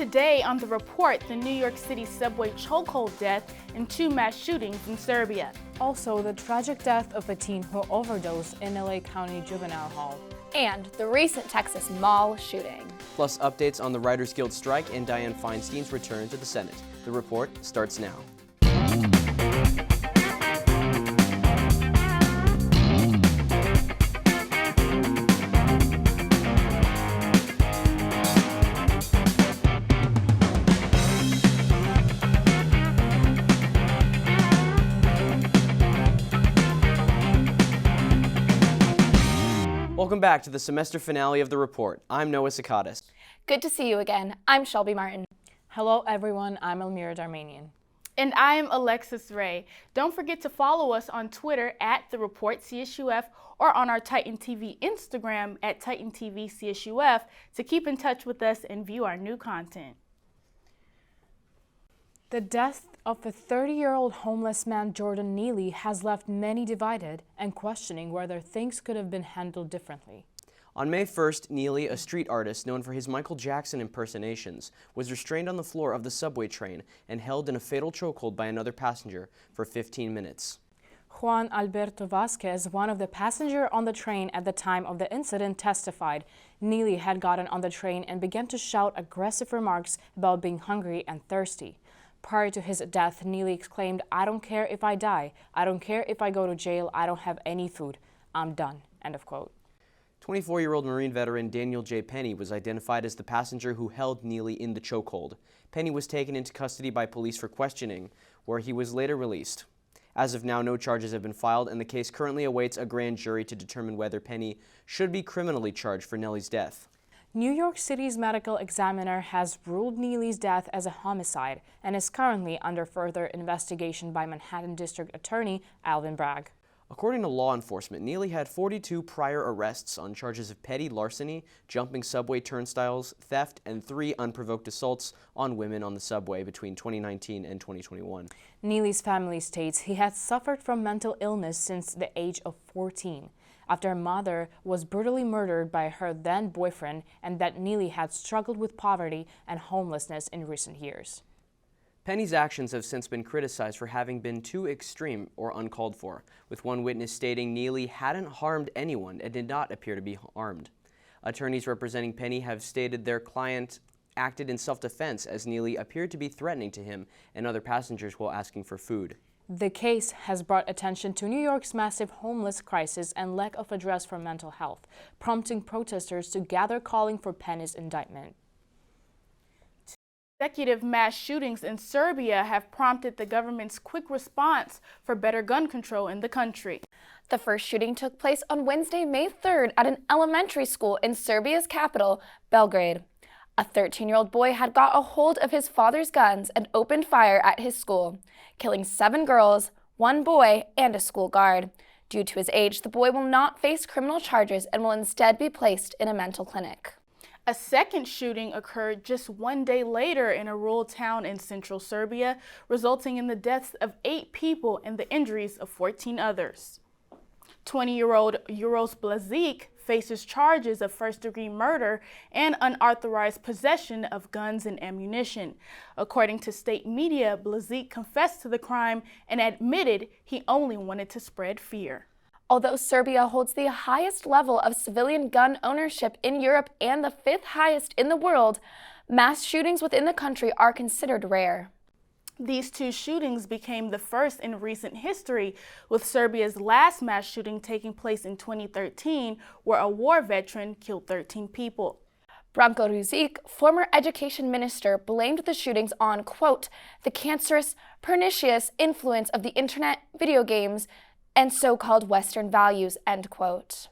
Today on The Report, the New York City Subway Chokehold death and 2 mass shootings in Serbia. Also, the tragic death of a teen who overdosed in LA County Juvenile Hall. And the recent Texas mall shooting. Plus updates on the Writers Guild strike and Dianne Feinstein's return to the Senate. The Report starts now. Welcome back to the semester finale of The Report. I'm Noah Sakatis. Good to see you again. I'm Shelby Martin. Hello everyone, I'm Elmira Darmanian. And I am Alexis Ray. Don't forget to follow us on Twitter at The Report CSUF or on our Titan TV Instagram at Titan TV CSUF to keep in touch with us and view our new content. The death of a 30-year-old homeless man, Jordan Neely, has left many divided and questioning whether things could have been handled differently. On May 1st, Neely, a street artist known for his Michael Jackson impersonations, was restrained on the floor of the subway train and held in a fatal chokehold by another passenger for 15 minutes. Juan Alberto Vasquez, one of the passengers on the train at the time of the incident, testified Neely had gotten on the train and began to shout aggressive remarks about being hungry and thirsty. Prior to his death, Neely exclaimed, "I don't care if I die. I don't care if I go to jail. I don't have any food. I'm done." End of quote. 24-year-old Marine veteran Daniel J. Penny was identified as the passenger who held Neely in the chokehold. Penny was taken into custody by police for questioning, where he was later released. As of now, no charges have been filed, and the case currently awaits a grand jury to determine whether Penny should be criminally charged for Neely's death. New York City's medical examiner has ruled Neely's death as a homicide and is currently under further investigation by Manhattan District Attorney Alvin Bragg. According to law enforcement, Neely had 42 prior arrests on charges of petty larceny, jumping subway turnstiles, theft, and 3 unprovoked assaults on women on the subway between 2019 and 2021. Neely's family states he had suffered from mental illness since the age of 14. After her mother was brutally murdered by her then-boyfriend, and that Neely had struggled with poverty and homelessness in recent years. Penny's actions have since been criticized for having been too extreme or uncalled for, with one witness stating Neely hadn't harmed anyone and did not appear to be harmed. Attorneys representing Penny have stated their client acted in self-defense as Neely appeared to be threatening to him and other passengers while asking for food. The case has brought attention to New York's massive homeless crisis and lack of address for mental health, prompting protesters to gather calling for Penny's indictment. Consecutive mass shootings in Serbia have prompted the government's quick response for better gun control in the country. The first shooting took place on Wednesday, May 3rd at an elementary school in Serbia's capital, Belgrade. A 13-year-old boy had got a hold of his father's guns and opened fire at his school, killing 7 girls, 1 boy, and a school guard. Due to his age, the boy will not face criminal charges and will instead be placed in a mental clinic. A second shooting occurred just 1 day later in a rural town in central Serbia, resulting in the deaths of 8 people and the injuries of 14 others. 20-year-old Uros Blazic faces charges of first-degree murder and unauthorized possession of guns and ammunition. According to state media, Blazic confessed to the crime and admitted he only wanted to spread fear. Although Serbia holds the highest level of civilian gun ownership in Europe and the 5th highest in the world, mass shootings within the country are considered rare. These 2 shootings became the first in recent history, with Serbia's last mass shooting taking place in 2013, where a war veteran killed 13 people. Branko Ružić, former education minister, blamed the shootings on, quote, the cancerous, pernicious influence of the internet, video games, and so-called Western values, end quote.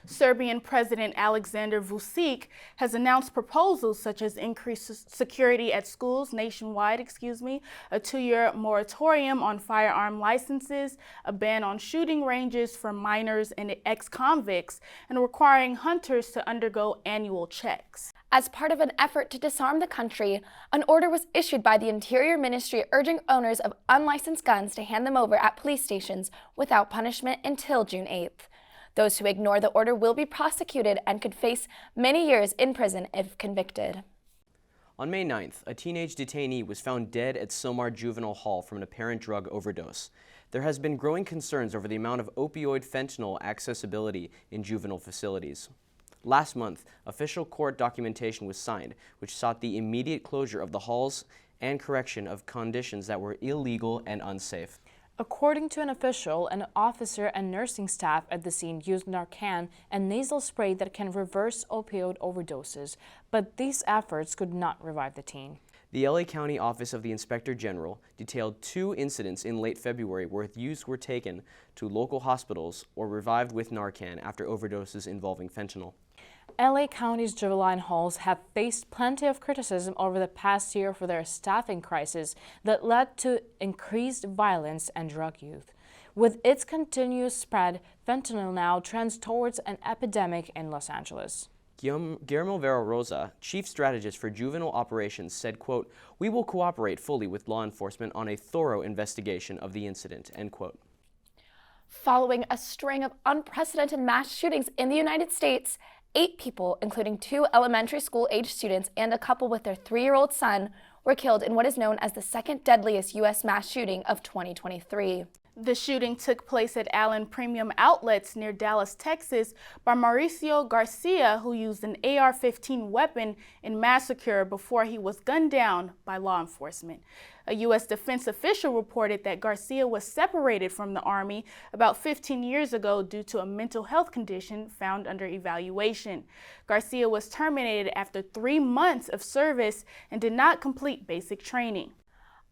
Serbian President Aleksandar Vučić has announced proposals such as increased security at schools nationwide, a 2-year moratorium on firearm licenses, a ban on shooting ranges for minors and ex-convicts, and requiring hunters to undergo annual checks. As part of an effort to disarm the country, an order was issued by the Interior Ministry urging owners of unlicensed guns to hand them over at police stations without punishment until June 8th. Those who ignore the order will be prosecuted and could face many years in prison if convicted. On May 9th, a teenage detainee was found dead at Somar Juvenile Hall from an apparent drug overdose. There has been growing concerns over the amount of opioid fentanyl accessibility in juvenile facilities. Last month, official court documentation was signed, which sought the immediate closure of the halls and correction of conditions that were illegal and unsafe. According to an official, an officer and nursing staff at the scene used Narcan and nasal spray that can reverse opioid overdoses, but these efforts could not revive the teen. The LA County Office of the Inspector General detailed 2 incidents in late February where youths were taken to local hospitals or revived with Narcan after overdoses involving fentanyl. LA County's juvenile halls have faced plenty of criticism over the past year for their staffing crisis that led to increased violence and drug use. With its continuous spread, fentanyl now trends towards an epidemic in Los Angeles. Guillermo Vera Rosa, chief strategist for juvenile operations, said, quote, "We will cooperate fully with law enforcement on a thorough investigation of the incident," end quote. Following a string of unprecedented mass shootings in the United States, 8 people, including 2 elementary school-aged students and a couple with their 3-year-old son, were killed in what is known as the second deadliest U.S. mass shooting of 2023. The shooting took place at Allen Premium Outlets near Dallas, Texas, by Mauricio Garcia, who used an AR-15 weapon in massacre before he was gunned down by law enforcement. A U.S. defense official reported that Garcia was separated from the Army about 15 years ago due to a mental health condition found under evaluation. Garcia was terminated after 3 months of service and did not complete basic training.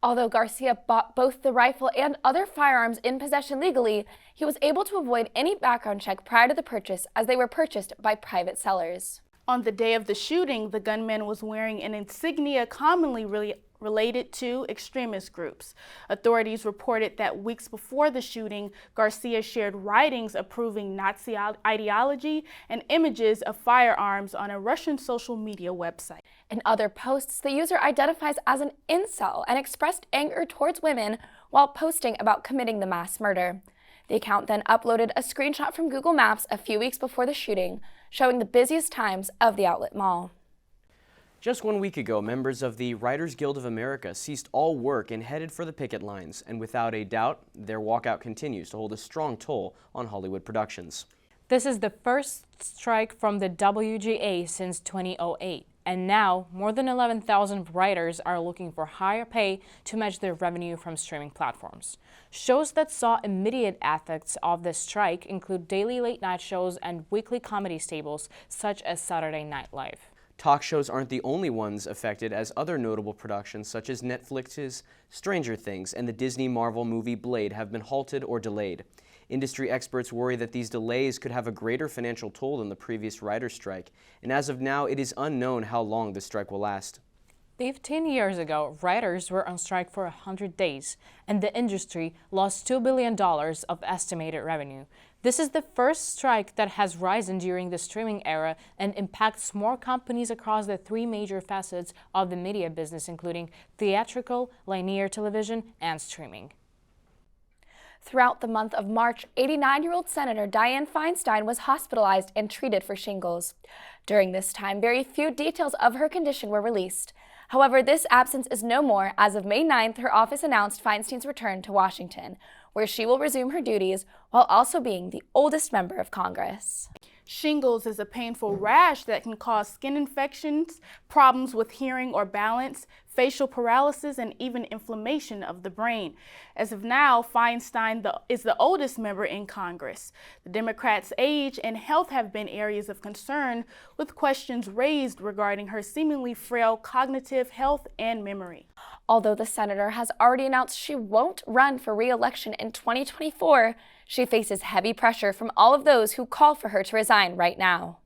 Although Garcia bought both the rifle and other firearms in possession legally, he was able to avoid any background check prior to the purchase as they were purchased by private sellers. On the day of the shooting, the gunman was wearing an insignia commonly related to extremist groups. Authorities reported that weeks before the shooting, Garcia shared writings approving Nazi ideology and images of firearms on a Russian social media website. In other posts, the user identifies as an incel and expressed anger towards women while posting about committing the mass murder. The account then uploaded a screenshot from Google Maps a few weeks before the shooting, showing the busiest times of the outlet mall. Just 1 week ago, members of the Writers Guild of America ceased all work and headed for the picket lines, and without a doubt, their walkout continues to hold a strong toll on Hollywood productions. This is the first strike from the WGA since 2008, and now more than 11,000 writers are looking for higher pay to match their revenue from streaming platforms. Shows that saw immediate effects of the strike include daily late-night shows and weekly comedy staples such as Saturday Night Live. Talk shows aren't the only ones affected, as other notable productions such as Netflix's Stranger Things and the Disney Marvel movie Blade have been halted or delayed. Industry experts worry that these delays could have a greater financial toll than the previous writer's strike, and as of now, it is unknown how long the strike will last. 15 years ago, writers were on strike for 100 days, and the industry lost $2 billion of estimated revenue. This is the first strike that has risen during the streaming era and impacts more companies across the 3 major facets of the media business, including theatrical, linear television, and streaming. Throughout the month of March, 89-year-old Senator Dianne Feinstein was hospitalized and treated for shingles. During this time, very few details of her condition were released. However, this absence is no more. As of May 9th, her office announced Feinstein's return to Washington, where she will resume her duties while also being the oldest member of Congress. Shingles is a painful rash that can cause skin infections, problems with hearing or balance, facial paralysis, and even inflammation of the brain. As of now, Feinstein is the oldest member in Congress. The Democrats' age and health have been areas of concern, with questions raised regarding her seemingly frail cognitive health and memory. Although the senator has already announced she won't run for re-election in 2024, she faces heavy pressure from all of those who call for her to resign right now.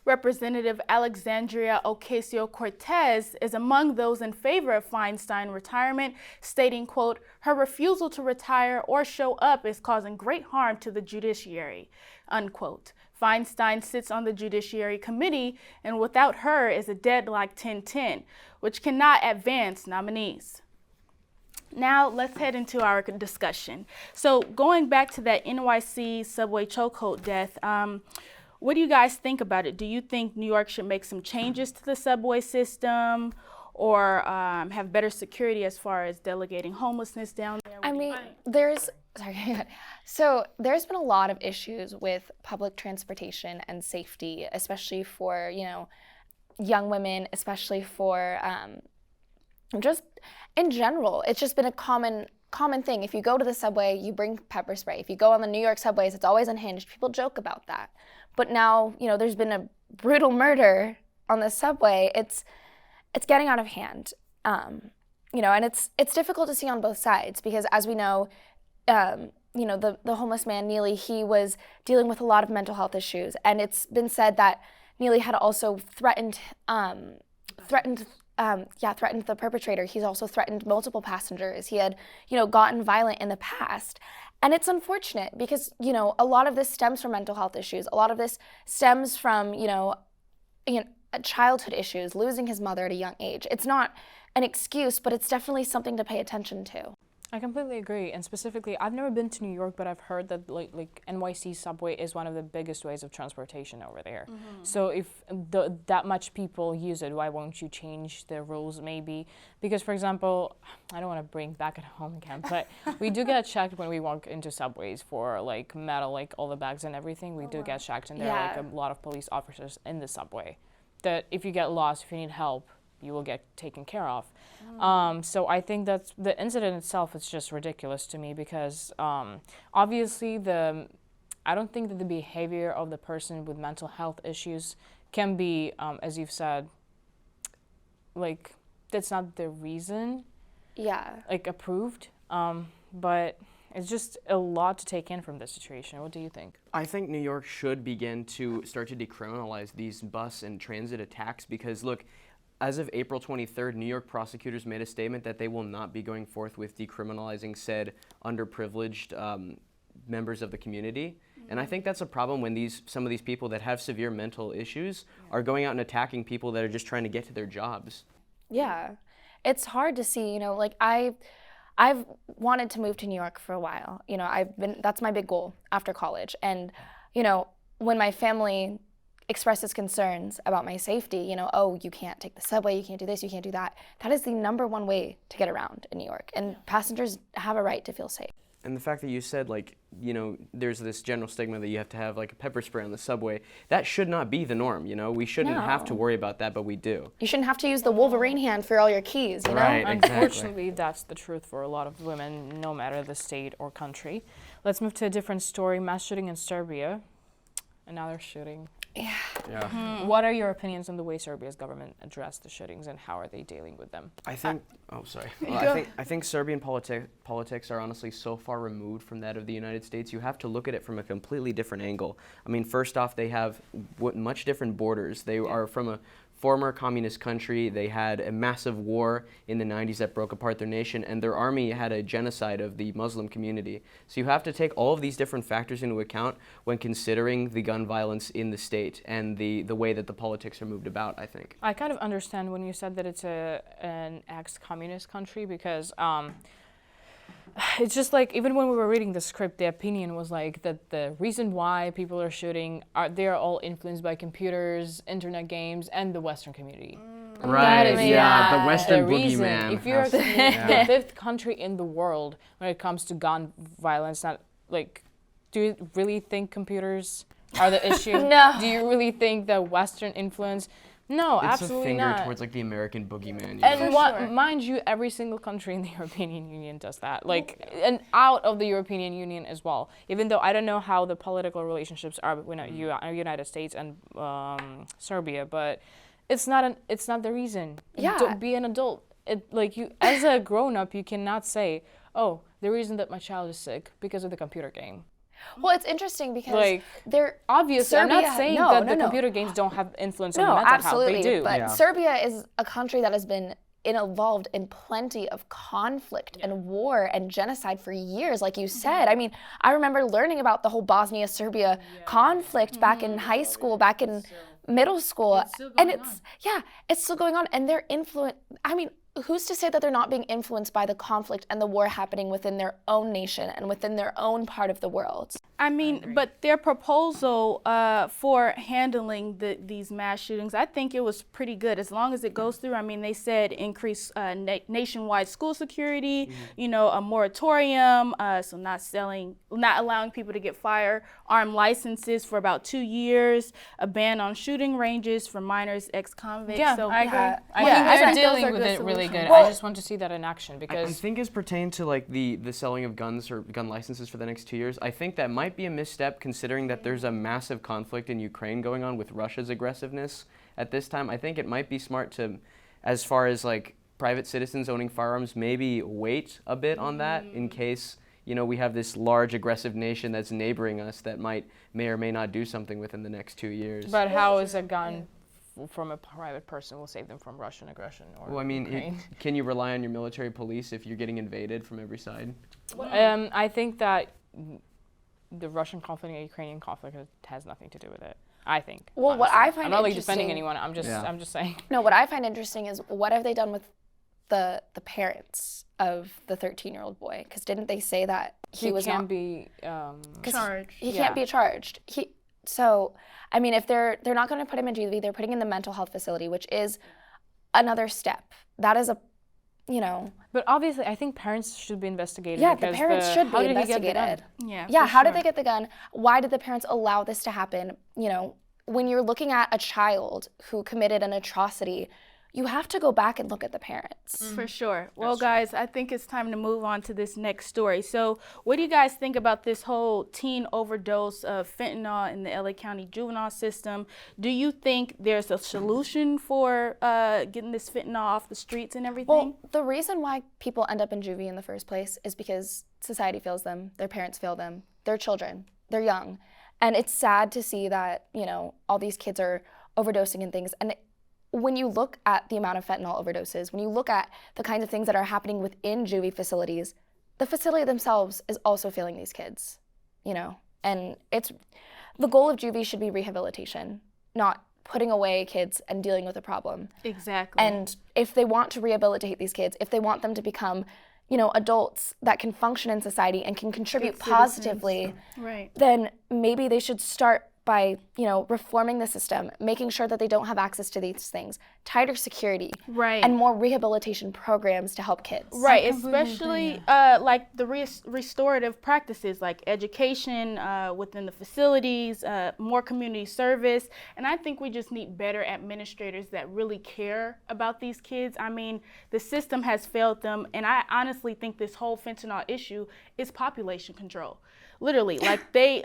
Representative Alexandria Ocasio-Cortez is among those in favor of Feinstein retirement, stating, quote, "Her refusal to retire or show up is causing great harm to the judiciary," unquote. Feinstein sits on the Judiciary Committee, and without her is a deadlock 10-10, which cannot advance nominees. Now let's head into our discussion. So going back to that NYC Subway Chokehold death, what do you guys think about it? Do you think New York should make some changes to the subway system? or have better security as far as delegating homelessness down there? I mean, there's been a lot of issues with public transportation and safety, especially for, young women, especially for just in general. It's just been a common thing. If you go to the subway, you bring pepper spray. If you go on the New York subways, it's always unhinged. People joke about that. But now, there's been a brutal murder on the subway. It's getting out of hand. And it's difficult to see on both sides because, as we know, the homeless man, Neely, he was dealing with a lot of mental health issues. And it's been said that Neely had also threatened the perpetrator. He's also threatened multiple passengers. He had, gotten violent in the past. And it's unfortunate because, a lot of this stems from mental health issues. A lot of this stems from, childhood issues, losing his mother at a young age. It's not an excuse, but it's definitely something to pay attention to. I completely agree, and specifically, I've never been to New York, but I've heard that like NYC Subway is one of the biggest ways of transportation over there. So if that much people use it, why won't you change the rules maybe? Because, for example, I don't want to bring back at home again, but we do get checked when we walk into subways for like metal, like all the bags and everything. We do get checked, and there are like a lot of police officers in the subway. That if you get lost, if you need help, you will get taken care of. So I think that the incident itself is just ridiculous to me because obviously I don't think that the behavior of the person with mental health issues can be, as you've said, like that's not the reason, like approved, but it's just a lot to take in from this situation. What do you think? I think New York should begin to start to decriminalize these bus and transit attacks because, look, as of April 23rd, New York prosecutors made a statement that they will not be going forth with decriminalizing said underprivileged members of the community. And I think that's a problem when some of these people that have severe mental issues are going out and attacking people that are just trying to get to their jobs. Yeah, it's hard to see, like I've wanted to move to New York for a while. That's my big goal after college. And, when my family expresses concerns about my safety, you can't take the subway, you can't do this, you can't do that. That is the number one way to get around in New York. And passengers have a right to feel safe. And the fact that you said, there's this general stigma that you have to have, like, a pepper spray on the subway, that should not be the norm, We shouldn't have to worry about that, but we do. You shouldn't have to use the Wolverine hand for all your keys, Right, exactly. Unfortunately, that's the truth for a lot of women, no matter the state or country. Let's move to a different story, mass shooting in Serbia. Another shooting. Yeah. What are your opinions on the way Serbia's government addressed the shootings and how are they dealing with them? I think I think Serbian politics are honestly so far removed from that of the United States. You have to look at it from a completely different angle. I mean, first off, they have much different borders. They are from a former communist country. They had a massive war in the 90s that broke apart their nation, and their army had a genocide of the Muslim community. So you have to take all of these different factors into account when considering the gun violence in the state and the way that the politics are moved about, I think. I kind of understand when you said that it's an ex-communist country because it's just like, even when we were reading the script, the opinion was like that the reason why people are shooting they're all influenced by computers, internet games, and the Western community. Right, the Western boogeyman. If you're the fifth country in the world when it comes to gun violence, not like, do you really think computers are the issue? No. Do you really think that Western influence? No, it's absolutely a finger not. towards like the American boogeyman. And mind you, every single country in the European Union does that. And out of the European Union as well. Even though I don't know how the political relationships are between United States and Serbia, but it's not the reason. Yeah. Don't be an adult. You as a grown up, you cannot say, "Oh, the reason that my child is sick because of the computer game." Well, it's interesting because they're obviously. Serbia, I'm not saying that the computer games don't have influence on mental absolutely, health. They do. But Serbia is a country that has been involved in plenty of conflict and war and genocide for years, like you said. I mean, I remember learning about the whole Bosnia-Serbia conflict back in high school, back in middle school, and it's still going on. And their influence. I mean, who's to say that they're not being influenced by the conflict and the war happening within their own nation and within their own part of the world? I mean, but their proposal for handling these mass shootings, I think it was pretty good as long as it goes through. I mean, they said increase nationwide school security, you know, a moratorium, so not allowing people to get firearm licenses for about 2 years, a ban on shooting ranges for minors, ex-convicts. Yeah, so, I agree. I think think they're those dealing are with good it really solutions. good. I just want to see that in action I because think as pertained to like the selling of guns or gun licenses for the next 2 years, I think that might be a misstep considering that there's a massive conflict in Ukraine going on with Russia's aggressiveness at this time. I think it might be smart to, as far as like private citizens owning firearms, maybe wait a bit on that in case, you know, we have this large aggressive nation that's neighboring us that may or may not do something within the next 2 years. But how is a gun from a private person will save them from Russian aggression? Or Well, I mean, Ukraine? can you rely on your military police if you're getting invaded from every side? I think that the Russian conflict and the Ukrainian conflict has nothing to do with it. I think. Well, what honestly. I find I'm not like interesting- defending anyone. I'm just Yeah. I'm just saying. No, what I find interesting is what have they done with the parents of the 13-year-old boy? Because didn't they say that he was can not be 'cause charged. He Yeah. can't be charged. So I mean, if they're not going to put him in juvie, they're putting him in the mental health facility, which is another step. That is a, you know. But obviously, I think parents should be investigated. Yeah, the because parents should how be did he get the gun? investigated. Yeah, Yeah, for how did sure. they get the gun? Why did the parents allow this to happen? You know, when you're looking at a child who committed an atrocity, you have to go back and look at the parents. For sure. Well, guys, I think it's time to move on to this next story. So, what do you guys think about this whole teen overdose of fentanyl in the LA County juvenile system? Do you think there's a solution for getting this fentanyl off the streets and everything? Well, the reason why people end up in juvie in the first place is because society fails them, their parents fail them, they're children, they're young. And it's sad to see that, you know, all these kids are overdosing and things. And when you look at the amount of fentanyl overdoses, when you look at the kinds of things that are happening within juvie facilities, the facility themselves is also failing these kids, you know? And it's the goal of juvie should be rehabilitation, not putting away kids and dealing with a problem. Exactly. And if they want to rehabilitate these kids, if they want them to become, you know, adults that can function in society and can contribute Good citizens. positively, Right. then maybe they should start by, you know, reforming the system, making sure that they don't have access to these things, tighter security, Right. and more rehabilitation programs to help kids. Right, especially like the restorative practices like education within the facilities, more community service. And I think we just need better administrators that really care about these kids. I mean, the system has failed them. And I honestly think this whole fentanyl issue is population control. Literally, like they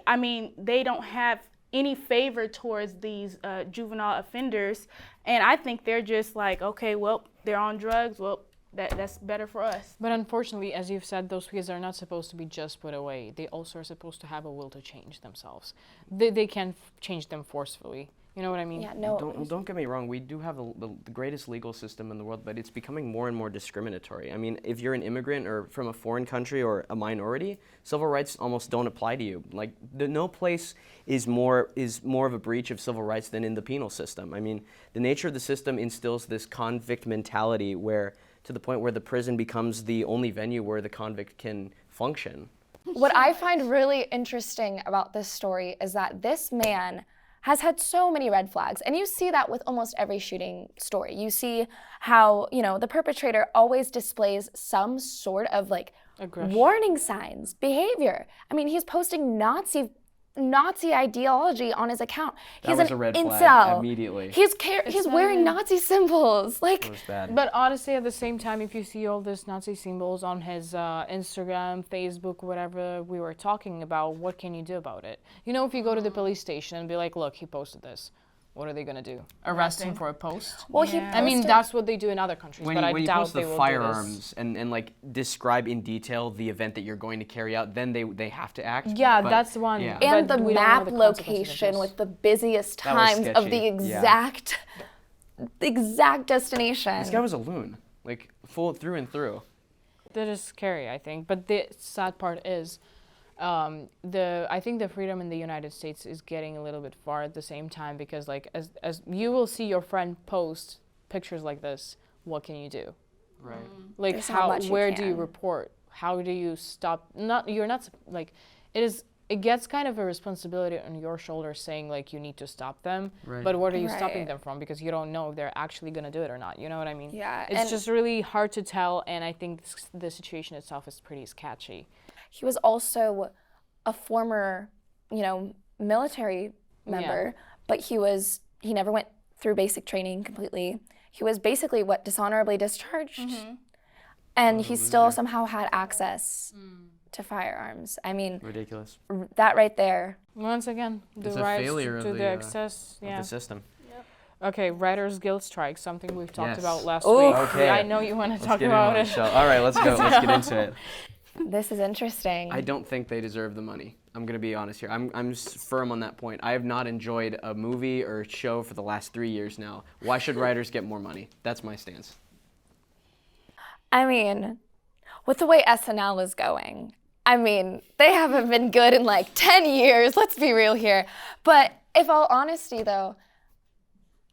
don't have any favor towards these juvenile offenders. And I think they're just like, okay, well, they're on drugs. Well, that's better for us. But unfortunately, as you've said, those kids are not supposed to be just put away. They also are supposed to have a will to change themselves. They can't change them forcefully. You know what I mean? Yeah, no. Don't get me wrong, we do have the greatest legal system in the world, but it's becoming more and more discriminatory. I mean, if you're an immigrant or from a foreign country or a minority, civil rights almost don't apply to you. Like, no place is more of a breach of civil rights than in the penal system. I mean, the nature of the system instills this convict mentality to the point where the prison becomes the only venue where the convict can function. What I find really interesting about this story is that this man has had so many red flags. And you see that with almost every shooting story. You see how, you know, the perpetrator always displays some sort of like Aggression. warning signs, behavior. I mean, he's posting Nazi ideology on his account. He's was an a red flag incel. immediately. He's wearing Nazi symbols. Like, It was bad. But honestly, at the same time, if you see all these Nazi symbols on his Instagram, Facebook, whatever we were talking about, what can you do about it? You know, if you go to the police station and be like, look, he posted this, what are they going to do? Arrest him for a post? well, he I mean, posted- that's what they do in other countries, When but I you doubt post they the will firearms and like describe in detail the event that you're going to carry out, then they have to act. do this. Yeah, But- that's one. yeah. and but the we don't know map the consequences of location this. with the busiest That was times of the sketchy, yeah. exact destination. This guy was a loon, like full through and through. That is scary, I think. But the sad part is, I think the freedom in the United States is getting a little bit far at the same time because, like, as you will see your friend post pictures like this, what can you do? Right. Like There's not much you where do you can. report? How do you stop? You're not like, it gets kind of a responsibility on your shoulders saying like you need to stop them. Right. But what are you stopping Right. them from? Because you don't know if they're actually going to do it or not. You know what I mean? Yeah, It's and- just really hard to tell, and I think the situation itself is pretty sketchy. He was also a former, military member, but he never went through basic training completely. He was basically dishonorably discharged. And he still somehow had access to firearms. I mean, Ridiculous. that right there. Once again, the It's a rights failure to of the the, access. Of Yeah. the system. Okay, Writers Guild strike, something we've talked Yes. about last Ooh. week. Okay. Yeah, I know you want to Let's talk get about in on it. the show. All right, let's go. Let's get into it. This is interesting. I don't think they deserve the money. I'm gonna be honest here. I'm firm on that point. I have not enjoyed a movie or show for the last 3 years now. Why should writers get more money? That's my stance. I mean, with the way SNL is going, they haven't been good in like 10 years, let's be real here. But if all honesty though,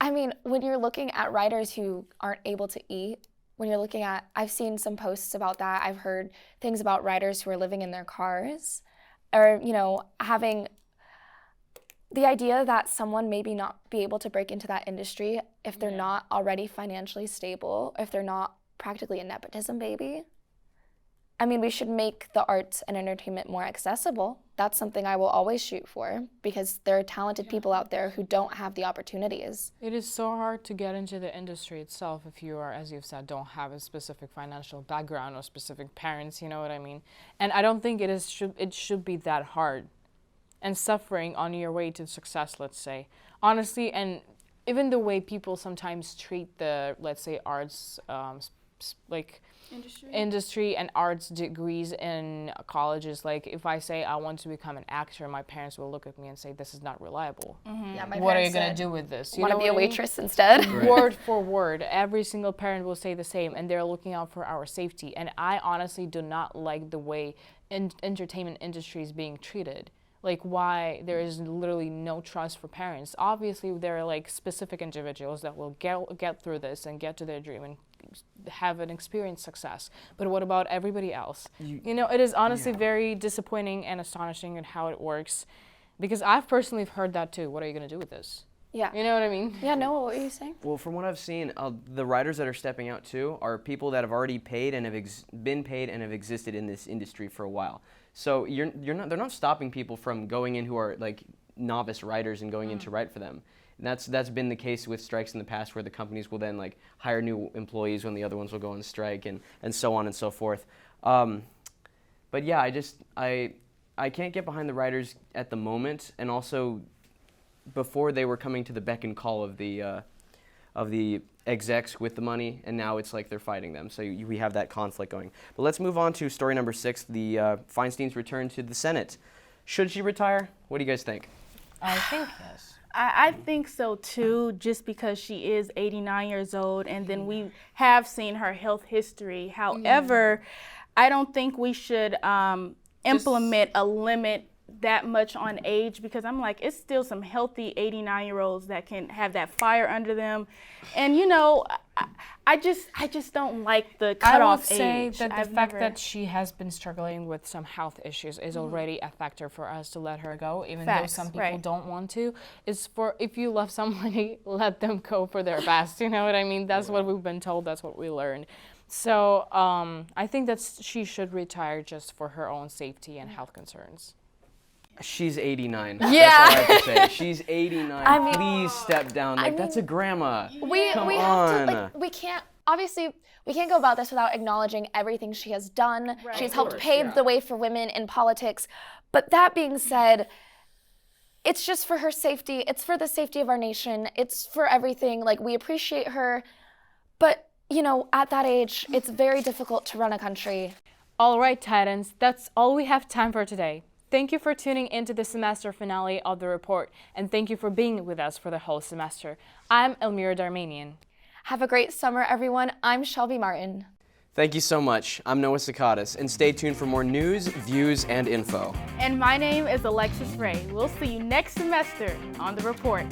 when you're looking at writers who aren't able to eat, I've seen some posts about that. I've heard things about writers who are living in their cars or, having the idea that someone maybe not be able to break into that industry if they're not already financially stable, if they're not practically a nepotism baby. We should make the arts and entertainment more accessible. That's something I will always shoot for because there are talented people out there who don't have the opportunities. It is so hard to get into the industry itself if you are, as you've said, don't have a specific financial background or specific parents, you know what I mean? And I don't think it should be that hard and suffering on your way to success, let's say. Honestly, and even the way people sometimes treat the, let's say, arts, industry and arts degrees in colleges. Like if I say I want to become an actor, my parents will look at me and say, this is not reliable. Yeah, my What are you parents going said, to do with this? You want to know be a what I mean? waitress instead? Word for word, every single parent will say the same, and they're looking out for our safety. And I honestly do not like the way entertainment industry is being treated. Like why there is literally no trust for parents. Obviously, there are like specific individuals that will get through this and get to their dream and have an experienced success. But what about everybody else? It is honestly very disappointing and astonishing in how it works, because I've personally heard that too. What are you going to do with this? Yeah. You know what I mean? Yeah, Noah, what were you saying? Well, from what I've seen, the writers that are stepping out too are people that have already paid and have been paid and have existed in this industry for a while. So they're not stopping people from going in who are like novice writers and going in to write for them. And that's been the case with strikes in the past, where the companies will then like hire new employees when the other ones will go on strike and so on and so forth. But yeah, I can't get behind the writers at the moment, and also before they were coming to the beck and call of the execs with the money, and now it's like they're fighting them. So we have that conflict going. But let's move on to story number 6, the Feinstein's return to the Senate. Should she retire? What do you guys think? I think yes. I think so too, just because she is 89 years old, and then we have seen her health history. However, I don't think we should implement a limit that much on age, because I'm like, it's still some healthy 89-year-olds that can have that fire under them. And I just don't like the cutoff age. I would say that the fact that she has been struggling with some health issues is already a factor for us to let her go, even though some people don't want to. It's for, if you love somebody, let them go for their best. You know what I mean? That's what we've been told. That's what we learned. So I think that she should retire just for her own safety and health concerns. She's 89. Yeah. That's all I have to say. She's 89. I mean- Please step down. Like, that's a grandma. We Come have to, on. we can't go about this without acknowledging everything she has done. Right. She's helped pave the way for women in politics. But that being said, it's just for her safety. It's for the safety of our nation. It's for everything. Like, we appreciate her. But, at that age, it's very difficult to run a country. All right, Titans, that's all we have time for today. Thank you for tuning into the semester finale of The Report, and thank you for being with us for the whole semester. I'm Elmira Darmanian. Have a great summer, everyone. I'm Shelby Martin. Thank you so much. I'm Noah Sakatis, and stay tuned for more news, views, and info. And my name is Alexis Ray. We'll see you next semester on The Report.